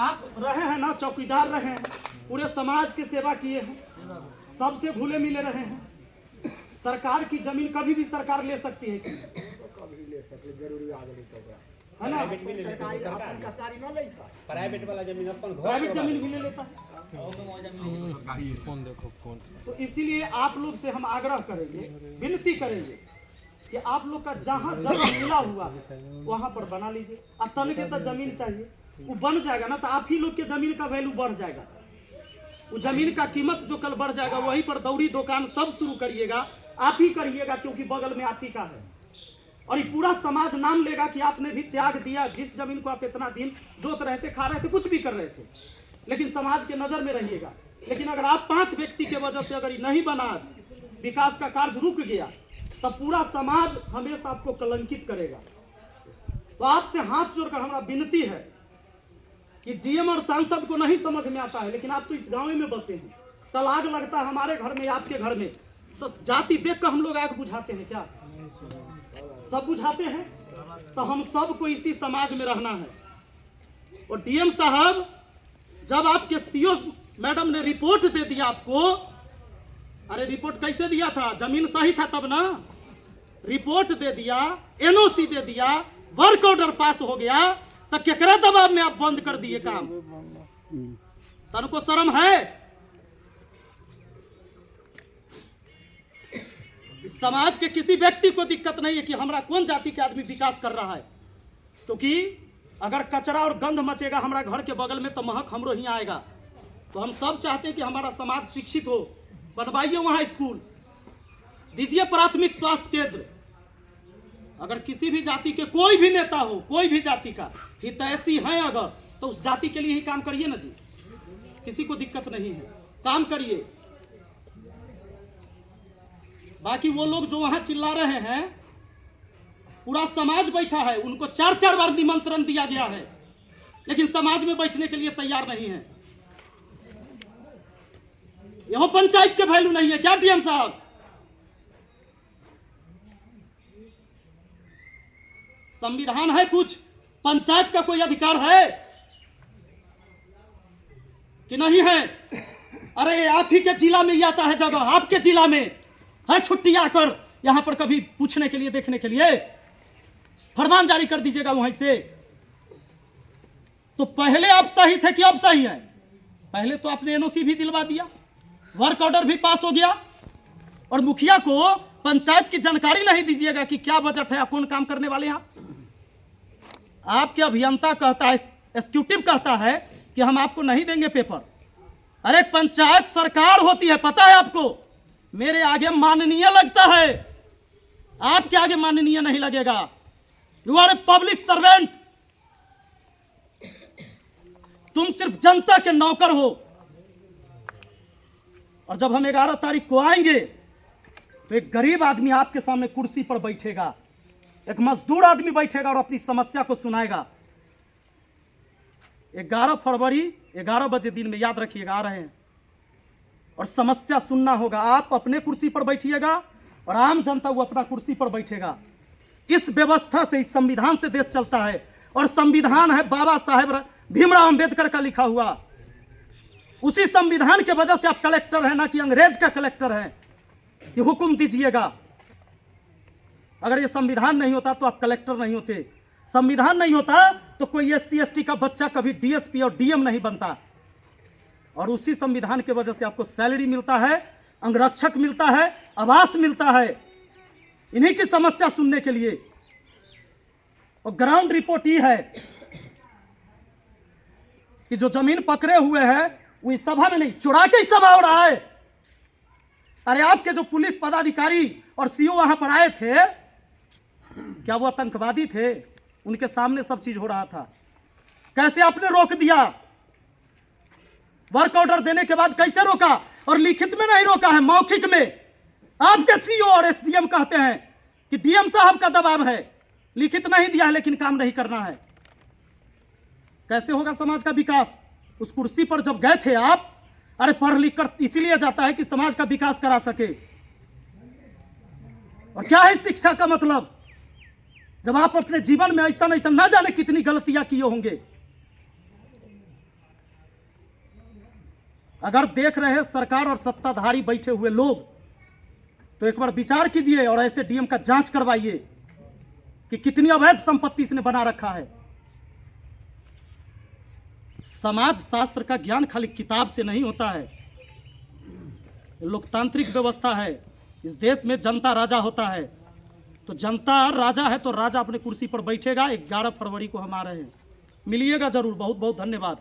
आप रहे हैं ना, चौकीदार रहे हैं, पूरे समाज की सेवा किए हैं, सबसे घुले मिले रहे हैं। सरकार की जमीन कभी भी सरकार ले सकती है, कभी ले सकते, जरूरी आगे है ना। प्राइवेट वाला जमीन अपन प्राइवेट जमीन भी ले लेता है। तो इसीलिए आप लोग से हम आग्रह करेंगे, विनती करेंगे कि आप लोग का जहाँ जगह मिला हुआ है वहाँ पर बना लीजिए। अब तनके तो जमीन चाहिए, वो बन जाएगा ना, तो आप ही लोग के जमीन का वैल्यू बढ़ जाएगा। वो जमीन का कीमत जो कल बढ़ जाएगा, वहीं पर दौरी दुकान सब शुरू करिएगा, आप ही करिएगा, क्योंकि बगल में आप ही का है। और ये पूरा समाज नाम लेगा कि आपने भी त्याग दिया। जिस जमीन को आप इतना दिन जोत रहे थे, खा रहे थे, कुछ भी कर रहे थे, लेकिन समाज के नजर में रहिएगा। लेकिन अगर आप 5 व्यक्ति के वजह से अगर नहीं बना, विकास का कार्य रुक गया, तब पूरा समाज हमेशा आपको कलंकित करेगा। तो आपसे हाथ जोड़कर हमारा विनती है कि डीएम और सांसद को नहीं समझ में आता है, लेकिन आप तो इस गांव में बसे हैं। कल आग लगता है हमारे घर में, आपके घर में, तो जाति देखकर हम लोग आग बुझाते हैं क्या? सब बुझाते हैं। तो हम सबको इसी समाज में रहना है। और डीएम साहब, जब आपके सीओ मैडम ने रिपोर्ट दे दिया आपको, अरे रिपोर्ट कैसे दिया था? जमीन सही था तब ना। रिपोर्ट दे दिया, एनओसी दे दिया, वर्क ऑर्डर पास हो गया, तो केकरा दबाव में आप बंद कर दिए काम? तनको शर्म है? इस समाज के किसी व्यक्ति को दिक्कत नहीं है कि हमारा कौन जाति के आदमी विकास कर रहा है, क्योंकि अगर कचरा और गंध मचेगा हमारा घर के बगल में, तो महक हमरो ही आएगा। तो हम सब चाहते हैं कि हमारा समाज शिक्षित हो। बनवाइए वहां स्कूल, दीजिए प्राथमिक स्वास्थ्य केंद्र। अगर किसी भी जाति के कोई भी नेता हो, कोई भी जाति का हितैषी है अगर, तो उस जाति के लिए ही काम करिए ना जी। किसी को दिक्कत नहीं है, काम करिए। बाकी वो लोग जो वहां चिल्ला रहे हैं, पूरा समाज बैठा है, उनको 4-4 बार निमंत्रण दिया गया है, लेकिन समाज में बैठने के लिए तैयार नहीं है। यह पंचायत के वैल्यू नहीं है क्या डीएम साहब? संविधान है कुछ? पंचायत का कोई अधिकार है कि नहीं है? अरे आप ही के जिला में ही आता है जगह, आपके जिला में है छुट्टी आकर यहां पर कभी पूछने के लिए, देखने के लिए? फरमान जारी कर दीजिएगा वहीं से। तो पहले आप सही थे कि अब सही है? पहले तो आपने एनओसी भी दिलवा दिया, वर्क ऑर्डर भी पास हो गया, और मुखिया को पंचायत की जानकारी नहीं दीजिएगा कि क्या बजट है, कौन काम करने वाले हैं। आपके अभियंता कहता है, एग्जीक्यूटिव कहता है कि हम आपको नहीं देंगे पेपर। अरे पंचायत सरकार होती है, पता है आपको? मेरे आगे माननीय लगता है, आपके आगे माननीय नहीं लगेगा। You are a public servant, तुम सिर्फ जनता के नौकर हो। और जब हम 11 तारीख को आएंगे, तो एक गरीब आदमी आपके सामने कुर्सी पर बैठेगा, एक मजदूर आदमी बैठेगा और अपनी समस्या को सुनाएगा। 11 फरवरी 11 बजे दिन में, याद रखिएगा, आ रहे हैं, और समस्या सुनना होगा। आप अपने कुर्सी पर बैठिएगा और आम जनता वो अपना कुर्सी पर बैठेगा। इस व्यवस्था से, इस संविधान से देश चलता है, और संविधान है बाबा साहेब भीमराव अंबेडकर का लिखा हुआ। उसी संविधान के वजह से आप कलेक्टर हैं, ना कि अंग्रेज का कलेक्टर है कि हुक्म दीजिएगा। अगर ये संविधान नहीं होता तो आप कलेक्टर नहीं होते। संविधान नहीं होता तो कोई SC ST का बच्चा कभी DSP और DM नहीं बनता। और उसी संविधान के वजह से आपको सैलरी मिलता है, अंगरक्षक मिलता है, आवास मिलता है, इन्हीं की समस्या सुनने के लिए। और ग्राउंड रिपोर्ट ये है कि जो जमीन पकड़े हुए हैं वो इस सभा में नहीं, चुरा के सभा हो रहा है। अरे आपके जो पुलिस पदाधिकारी और CO वहां पर आए थे, क्या वो आतंकवादी थे? उनके सामने सब चीज हो रहा था। कैसे आपने रोक दिया? वर्क ऑर्डर देने के बाद कैसे रोका? और लिखित में नहीं रोका है, मौखिक में। आपके CO और SDM कहते हैं कि डीएम साहब का दबाव है, लिखित नहीं दिया है, लेकिन काम नहीं करना है। कैसे होगा समाज का विकास? उस कुर्सी पर जब गए थे आप, अरे पढ़ लिख कर इसीलिए जाता है कि समाज का विकास करा सके। और क्या है शिक्षा का मतलब? जब आप अपने जीवन में ऐसा ना जाने कितनी गलतियां किए होंगे। अगर देख रहे हैं सरकार और सत्ताधारी बैठे हुए लोग, तो एक बार विचार कीजिए और ऐसे डीएम का जांच करवाइए कि कितनी अवैध संपत्ति इसने बना रखा है। समाज शास्त्र का ज्ञान खाली किताब से नहीं होता है, लोकतांत्रिक व्यवस्था है। इस देश में जनता राजा होता है, तो जनता राजा है तो राजा अपने कुर्सी पर बैठेगा। 11 फरवरी को हम आ रहे हैं, मिलिएगा जरूर। बहुत बहुत धन्यवाद।